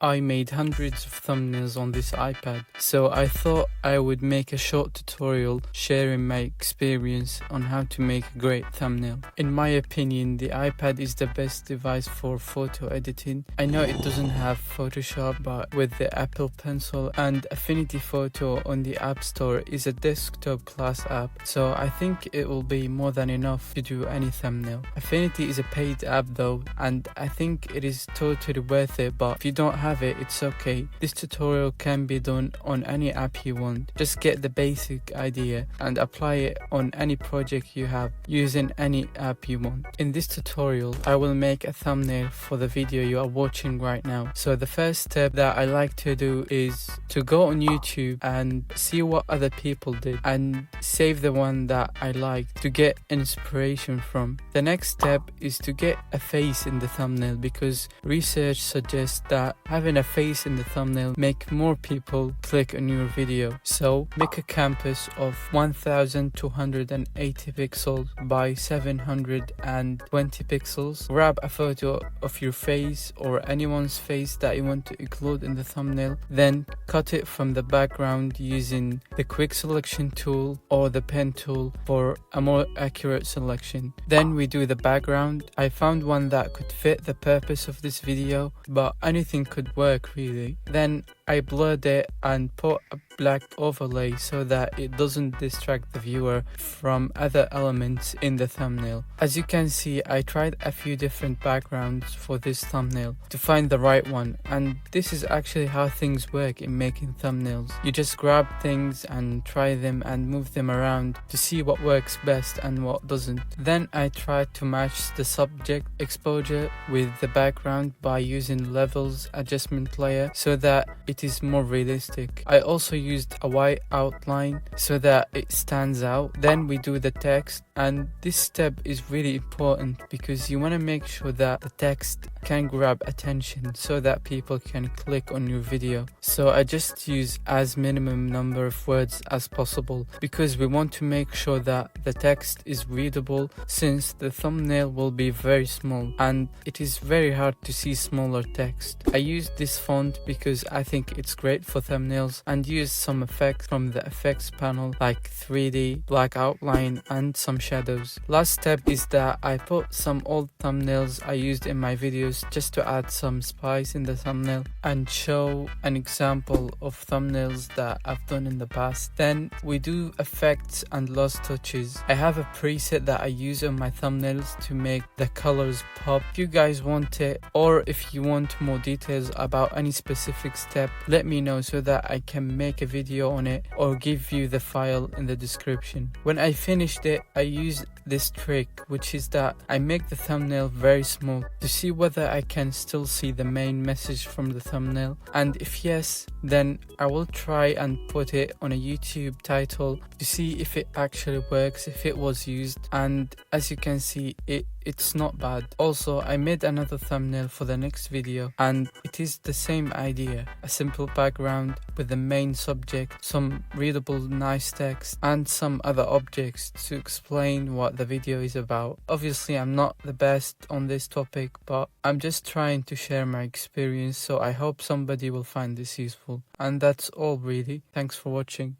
I made hundreds of thumbnails on this iPad, so I thought I would make a short tutorial sharing my experience on how to make a great thumbnail. In my opinion, the iPad is the best device for photo editing. I know it doesn't have Photoshop, but with the Apple Pencil and Affinity Photo on the App Store is a desktop class app, so I think it will be more than enough to do any thumbnail. Affinity is a paid app though, and I think it is totally worth it, but if you don't have it, it's okay. This tutorial can be done on any app you want. Just get the basic idea and apply it on any project you have using any app you want. In this tutorial, I will make a thumbnail for the video you are watching right now. So the first step that I like to do is to go on YouTube and see what other people did and save the one that I like to get inspiration from. The next step is to get a face in the thumbnail, because research suggests that having a face in the thumbnail make more people click on your video. So make a canvas of 1280 pixels by 720 pixels. Grab a photo of your face or anyone's face that you want to include in the thumbnail. Then cut it from the background using the quick selection tool or the pen tool for a more accurate selection. Then we do the background. I found one that could fit the purpose of this video, but anything could work really. Then I blurred it and put a black overlay so that it doesn't distract the viewer from other elements in the thumbnail. As you can see, I tried a few different backgrounds for this thumbnail to find the right one, and this is actually how things work in making thumbnails. You just grab things and try them and move them around to see what works best and what doesn't. Then I tried to match the subject exposure with the background by using levels adjustment layer so that it is more realistic. I also used a white outline so that it stands out. Then we do the text, and this step is really important because you want to make sure that the text can grab attention so that people can click on your video. So I just use as minimum number of words as possible because we want to make sure that the text is readable, since the thumbnail will be very small and it is very hard to see smaller text. I used this font because I think it's great for thumbnails, and used some effects from the effects panel like 3D, black outline and some shadows. Last step is that I put some old thumbnails I used in my videos just to add some spice in the thumbnail and show an example of thumbnails that I've done in the past. Then we do effects and last touches. I have a preset that I use on my thumbnails to make the colors pop. If you guys want it, or if you want more details about any specific step, let me know so that I can make a video on it or give you the file in the description. When I finished it, I used this trick, which is that I make the thumbnail very small to see whether I can still see the main message from the thumbnail, and if yes, then I will try and put it on a YouTube title to see if it actually works, if it was used, and as you can see, it's not bad. Also, I made another thumbnail for the next video, and it is the same idea: a simple background with the main subject, some readable nice text, and some other objects to explain what the video is about. Obviously, I'm not the best on this topic, but I'm just trying to share my experience, so I hope somebody will find this useful. And that's all really. Thanks for watching.